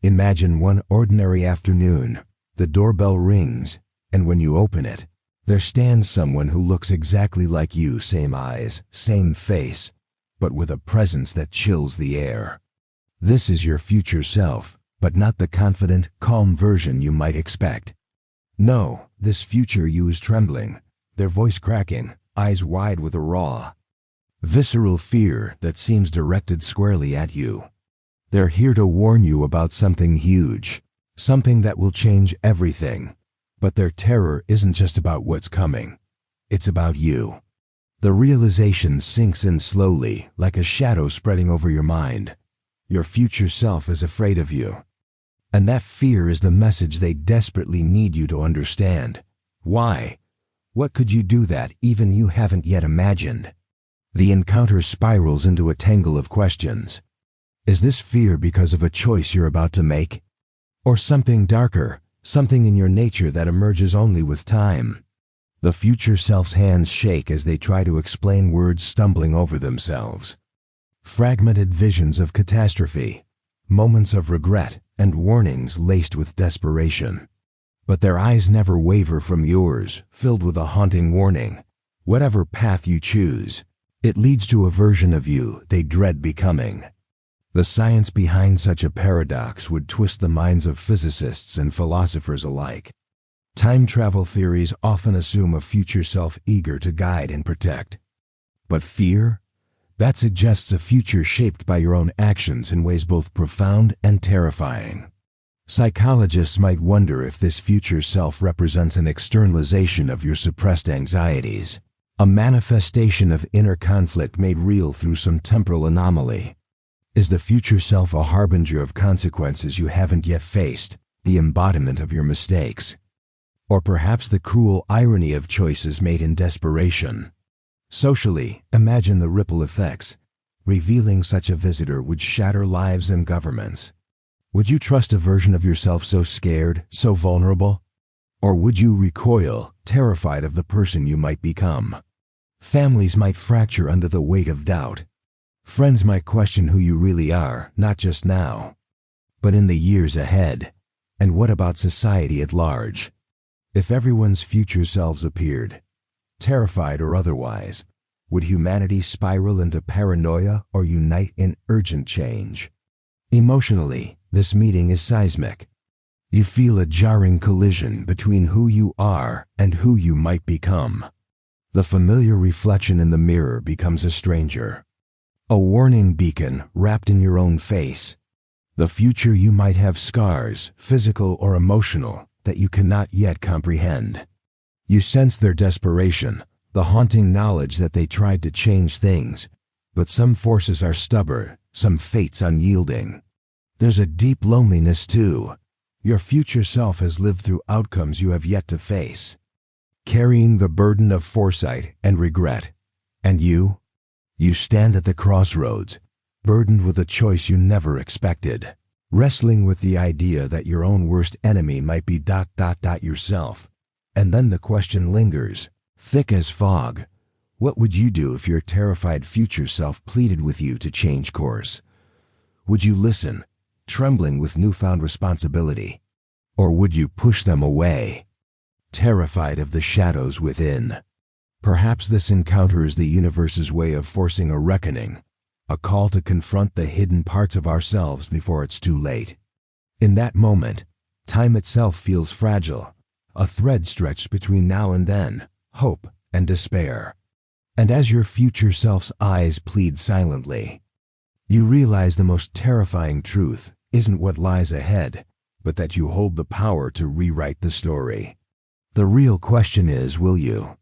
Imagine one ordinary afternoon, the doorbell rings, and when you open it, there stands someone who looks exactly like you, same eyes, same face, but with a presence that chills the air. This is your future self, but not the confident, calm version you might expect. No, this future you is trembling, their voice cracking, eyes wide with a raw, visceral fear that seems directed squarely at you. They're here to warn you about something huge, something that will change everything. But their terror isn't just about what's coming. It's about you. The realization sinks in slowly, like a shadow spreading over your mind. Your future self is afraid of you. And that fear is the message they desperately need you to understand. Why? What could you do that even you haven't yet imagined? The encounter spirals into a tangle of questions. Is this fear because of a choice you're about to make? Or something darker, something in your nature that emerges only with time? The future self's hands shake as they try to explain words stumbling over themselves. Fragmented visions of catastrophe, moments of regret, and warnings laced with desperation. But their eyes never waver from yours, filled with a haunting warning. Whatever path you choose, it leads to a version of you they dread becoming. The science behind such a paradox would twist the minds of physicists and philosophers alike. Time travel theories often assume a future self eager to guide and protect. But fear? That suggests a future shaped by your own actions in ways both profound and terrifying. Psychologists might wonder if this future self represents an externalization of your suppressed anxieties, a manifestation of inner conflict made real through some temporal anomaly. Is the future self a harbinger of consequences you haven't yet faced, the embodiment of your mistakes? Or perhaps the cruel irony of choices made in desperation? Socially, imagine the ripple effects. Revealing such a visitor would shatter lives and governments. Would you trust a version of yourself so scared, so vulnerable? Or would you recoil, terrified of the person you might become? Families might fracture under the weight of doubt. Friends might question who you really are, not just now, but in the years ahead. And what about society at large? If everyone's future selves appeared, terrified or otherwise, would humanity spiral into paranoia or unite in urgent change? Emotionally, this meeting is seismic. You feel a jarring collision between who you are and who you might become. The familiar reflection in the mirror becomes a stranger. A warning beacon wrapped in your own face. The future you might have scars, physical or emotional, that you cannot yet comprehend. You sense their desperation, the haunting knowledge that they tried to change things, but some forces are stubborn, some fates unyielding. There's a deep loneliness too. Your future self has lived through outcomes you have yet to face, carrying the burden of foresight and regret. And you? You stand at the crossroads, burdened with a choice you never expected, wrestling with the idea that your own worst enemy might be ... yourself. And then the question lingers, thick as fog. What would you do if your terrified future self pleaded with you to change course? Would you listen, trembling with newfound responsibility? Or would you push them away, terrified of the shadows within? Perhaps this encounter is the universe's way of forcing a reckoning, a call to confront the hidden parts of ourselves before it's too late. In that moment, time itself feels fragile, a thread stretched between now and then, hope and despair. And as your future self's eyes plead silently, you realize the most terrifying truth isn't what lies ahead, but that you hold the power to rewrite the story. The real question is, will you?